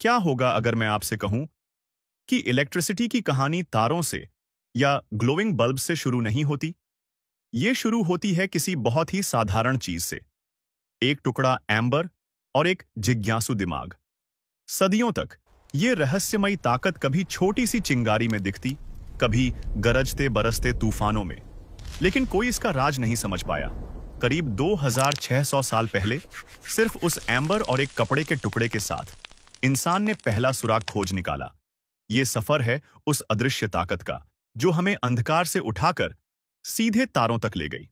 क्या होगा अगर मैं आपसे कहूं कि इलेक्ट्रिसिटी की कहानी तारों से या ग्लोइंग बल्ब से शुरू नहीं होती? ये शुरू होती है किसी बहुत ही साधारण चीज से, एक टुकड़ा एम्बर और एक जिज्ञासु दिमाग। सदियों तक ये रहस्यमयी ताकत कभी छोटी सी चिंगारी में दिखती, कभी गरजते बरसते तूफानों में, लेकिन कोई इसका राज नहीं समझ पाया। करीब 2600 साल पहले सिर्फ उस एम्बर और एक कपड़े के टुकड़े के साथ इंसान ने पहला सुराग खोज निकाला। ये सफर है उस अदृश्य ताकत का जो हमें अंधकार से उठाकर सीधे तारों तक ले गई।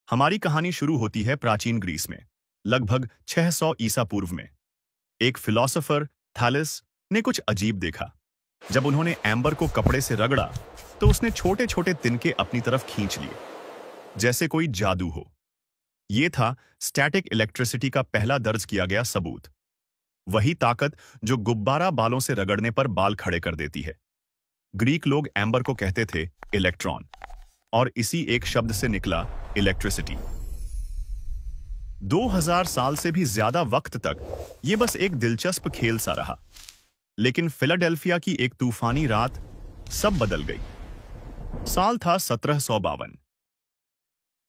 हमारी कहानी शुरू होती है प्राचीन ग्रीस में, लगभग 600 ईसा पूर्व में। एक फिलोसोफर थैलेस ने कुछ अजीब देखा। जब उन्होंने एम्बर को कपड़े से रगड़ा तो उसने छोटे छोटे तिनके अपनी तरफ खींच लिए, जैसे कोई जादू हो। यह था स्टैटिक इलेक्ट्रिसिटी का पहला दर्ज किया गया सबूत। वही ताकत जो गुब्बारा बालों से रगड़ने पर बाल खड़े कर देती है। ग्रीक लोग एम्बर को कहते थे इलेक्ट्रॉन, और इसी एक शब्द से निकला इलेक्ट्रिसिटी। 2000 साल से भी ज्यादा वक्त तक यह बस एक दिलचस्प खेल सा रहा, लेकिन फिलाडेल्फिया की एक तूफानी रात सब बदल गई। साल था 1752।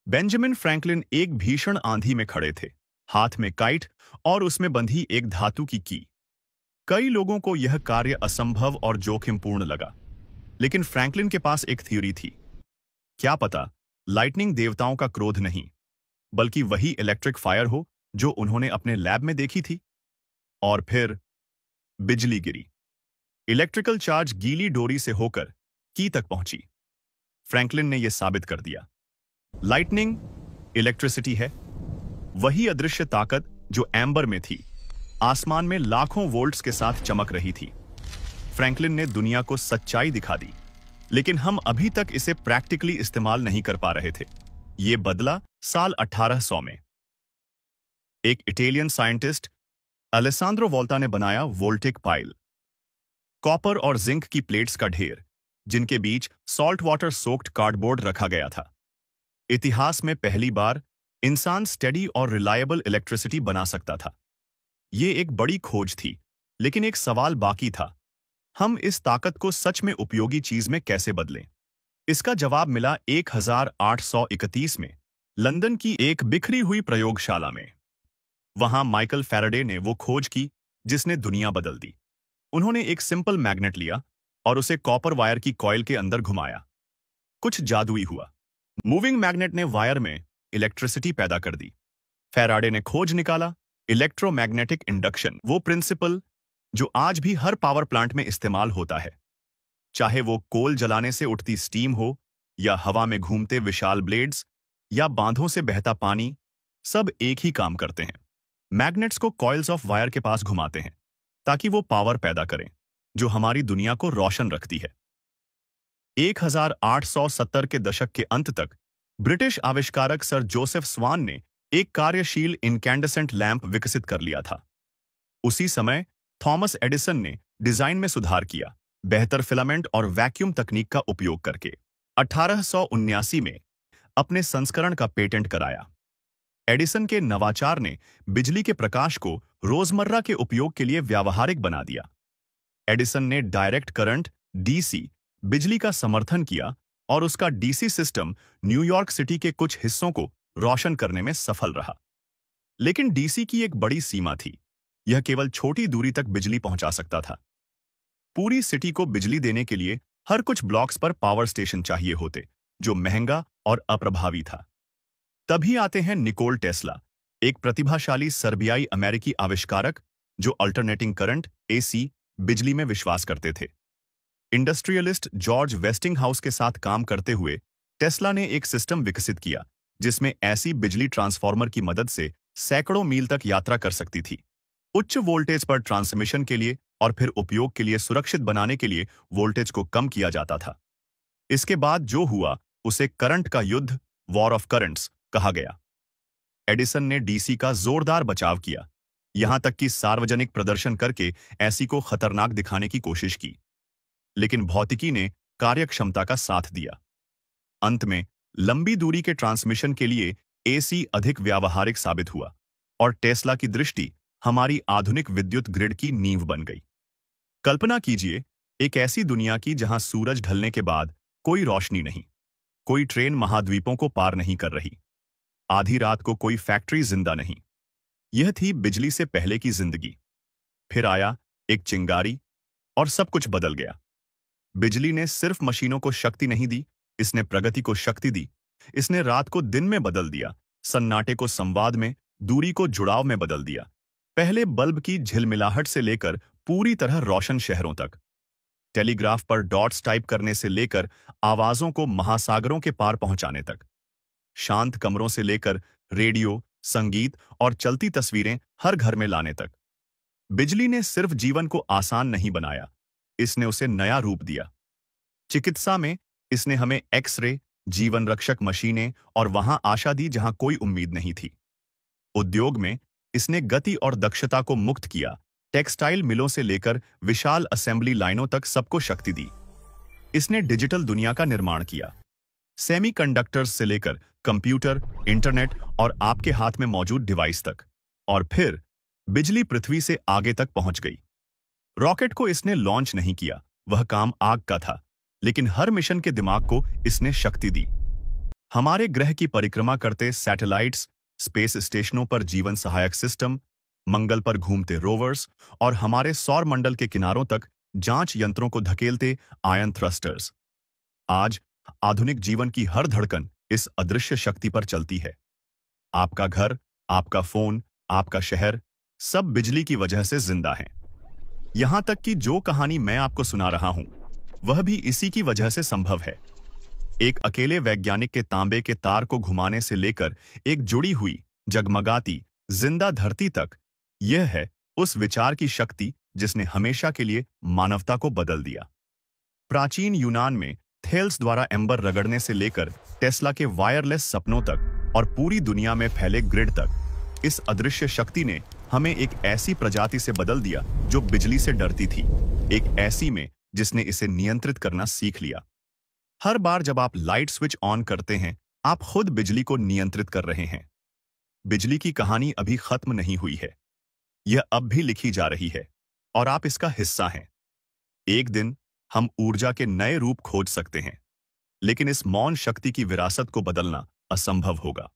बेंजामिन फ्रैंकलिन एक भीषण आंधी में खड़े थे, हाथ में काइट और उसमें बंधी एक धातु की की। कई लोगों को यह कार्य असंभव और जोखिमपूर्ण लगा, लेकिन फ्रैंकलिन के पास एक थ्योरी थी। क्या पता लाइटनिंग देवताओं का क्रोध नहीं, बल्कि वही इलेक्ट्रिक फायर हो जो उन्होंने अपने लैब में देखी थी। और फिर बिजली गिरी। इलेक्ट्रिकल चार्ज गीली डोरी से होकर की तक पहुंची। फ्रैंकलिन ने यह साबित कर दिया, लाइटनिंग इलेक्ट्रिसिटी है। वही अदृश्य ताकत जो एम्बर में थी, आसमान में लाखों वोल्ट्स के साथ चमक रही थी। फ्रैंकलिन ने दुनिया को सच्चाई दिखा दी, लेकिन हम अभी तक इसे प्रैक्टिकली इस्तेमाल नहीं कर पा रहे थे। यह बदला साल 1800 में। एक इटालियन साइंटिस्ट अलेसांद्रो वोल्टा ने बनाया वोल्टिक पाइल, कॉपर और जिंक की प्लेट्स का ढेर, जिनके बीच सॉल्ट वाटर सोक्ड कार्डबोर्ड रखा गया था। इतिहास में पहली बार इंसान स्टेडी और रिलायबल इलेक्ट्रिसिटी बना सकता था। यह एक बड़ी खोज थी, लेकिन एक सवाल बाकी था, हम इस ताकत को सच में उपयोगी चीज में कैसे बदलें? इसका जवाब मिला 1831 में लंदन की एक बिखरी हुई प्रयोगशाला में। वहां माइकल फैराडे ने वो खोज की जिसने दुनिया बदल दी। उन्होंने एक सिंपल मैग्नेट लिया और उसे कॉपर वायर की कॉइल के अंदर घुमाया। कुछ जादुई हुआ। मूविंग मैग्नेट ने वायर में इलेक्ट्रिसिटी पैदा कर दी। फैराडे ने खोज निकाला इलेक्ट्रोमैग्नेटिक इंडक्शन, वो प्रिंसिपल जो आज भी हर पावर प्लांट में इस्तेमाल होता है। चाहे वो कोल जलाने से उठती स्टीम हो, या हवा में घूमते विशाल ब्लेड्स, या बांधों से बहता पानी, सब एक ही काम करते हैं। मैग्नेट्स को कॉइल्स ऑफ वायर के पास घुमाते हैं ताकि वो पावर पैदा करें जो हमारी दुनिया को रोशन रखती है। 1870 के दशक के अंत तक ब्रिटिश आविष्कारक सर जोसेफ स्वान ने एक कार्यशील इनकैंडेसेंट लैंप विकसित कर लिया था। उसी समय थॉमस एडिसन ने डिजाइन में सुधार किया, बेहतर फिलामेंट और वैक्यूम तकनीक का उपयोग करके 1879 में अपने संस्करण का पेटेंट कराया। एडिसन के नवाचार ने बिजली के प्रकाश को रोजमर्रा के उपयोग के लिए व्यावहारिक बना दिया। एडिसन ने डायरेक्ट करंट डीसी बिजली का समर्थन किया और उसका डीसी सिस्टम न्यूयॉर्क सिटी के कुछ हिस्सों को रोशन करने में सफल रहा। लेकिन डीसी की एक बड़ी सीमा थी, यह केवल छोटी दूरी तक बिजली पहुंचा सकता था। पूरी सिटी को बिजली देने के लिए हर कुछ ब्लॉक्स पर पावर स्टेशन चाहिए होते, जो महंगा और अप्रभावी था। तभी आते हैं निकोल टेस्ला, एक प्रतिभाशाली सर्बियाई अमेरिकी आविष्कारक जो अल्टरनेटिंग करंट एसी बिजली में विश्वास करते थे। इंडस्ट्रियलिस्ट जॉर्ज वेस्टिंगहाउस के साथ काम करते हुए टेस्ला ने एक सिस्टम विकसित किया जिसमें ऐसी बिजली ट्रांसफार्मर की मदद से सैकड़ों मील तक यात्रा कर सकती थी। उच्च वोल्टेज पर ट्रांसमिशन के लिए और फिर उपयोग के लिए सुरक्षित बनाने के लिए वोल्टेज को कम किया जाता था। इसके बाद जो हुआ उसे करंट का युद्ध, वॉर ऑफ करंट्स, कहा गया। एडिसन ने डीसी का जोरदार बचाव किया, यहां तक कि सार्वजनिक प्रदर्शन करके ऐसी को खतरनाक दिखाने की कोशिश की, लेकिन भौतिकी ने कार्यक्षमता का साथ दिया। अंत में लंबी दूरी के ट्रांसमिशन के लिए एसी अधिक व्यावहारिक साबित हुआ और टेस्ला की दृष्टि हमारी आधुनिक विद्युत ग्रिड की नींव बन गई। कल्पना कीजिए, एक ऐसी दुनिया की जहां सूरज ढलने के बाद कोई रोशनी नहीं, कोई ट्रेन महाद्वीपों को पार नहीं कर रही, आधी रात को कोई फैक्ट्री जिंदा नहीं। यह थी बिजली से पहले की जिंदगी। फिर आया एक चिंगारी और सब कुछ बदल गया। बिजली ने सिर्फ मशीनों को शक्ति नहीं दी, इसने प्रगति को शक्ति दी। इसने रात को दिन में बदल दिया, सन्नाटे को संवाद में, दूरी को जुड़ाव में बदल दिया। पहले बल्ब की झिलमिलाहट से लेकर पूरी तरह रोशन शहरों तक, टेलीग्राफ पर डॉट्स टाइप करने से लेकर आवाजों को महासागरों के पार पहुंचाने तक, शांत कमरों से लेकर रेडियो, संगीत और चलती तस्वीरें हर घर में लाने तक। बिजली ने सिर्फ जीवन को आसान नहीं बनाया, इसने उसे नया रूप दिया। चिकित्सा में इसने हमें एक्स-रे, जीवन रक्षक मशीनें और वहां आशा दी जहां कोई उम्मीद नहीं थी। उद्योग में इसने गति और दक्षता को मुक्त किया, टेक्सटाइल मिलों से लेकर विशाल असेंबली लाइनों तक सबको शक्ति दी। इसने डिजिटल दुनिया का निर्माण किया, सेमीकंडक्टर्स से लेकर कंप्यूटर, इंटरनेट और आपके हाथ में मौजूद डिवाइस तक। और फिर बिजली पृथ्वी से आगे तक पहुंच गई। रॉकेट को इसने लॉन्च नहीं किया, वह काम आग का था, लेकिन हर मिशन के दिमाग को इसने शक्ति दी। हमारे ग्रह की परिक्रमा करते सैटेलाइट्स, स्पेस स्टेशनों पर जीवन सहायक सिस्टम, मंगल पर घूमते रोवर्स और हमारे सौर मंडल के किनारों तक जांच यंत्रों को धकेलते आयन थ्रस्टर्स। आज आधुनिक जीवन की हर धड़कन इस अदृश्य शक्ति पर चलती है। आपका घर, आपका फोन, आपका शहर, सब बिजली की वजह से जिंदा हैं। यहां तक कि जो कहानी मैं आपको सुना रहा हूं, वह भी इसी की वजह से संभव है। एक अकेले वैज्ञानिक के तांबे के तार को घुमाने से लेकर एक जुड़ी हुई, जगमगाती, जिंदा धरती तक, यह है उस विचार की शक्ति जिसने हमेशा के लिए मानवता को बदल दिया। प्राचीन यूनान में थेल्स द्वारा एम्बर रगड़ने से लेकर टेस्ला के वायरलेस सपनों तक और पूरी दुनिया में फैले ग्रिड तक, इस अदृश्य शक्ति ने हमें एक ऐसी प्रजाति से बदल दिया जो बिजली से डरती थी, एक ऐसी में जिसने इसे नियंत्रित करना सीख लिया। हर बार जब आप लाइट स्विच ऑन करते हैं, आप खुद बिजली को नियंत्रित कर रहे हैं। बिजली की कहानी अभी खत्म नहीं हुई है, यह अब भी लिखी जा रही है और आप इसका हिस्सा हैं। एक दिन हम ऊर्जा के नए रूप खोज सकते हैं, लेकिन इस मौन शक्ति की विरासत को बदलना असंभव होगा।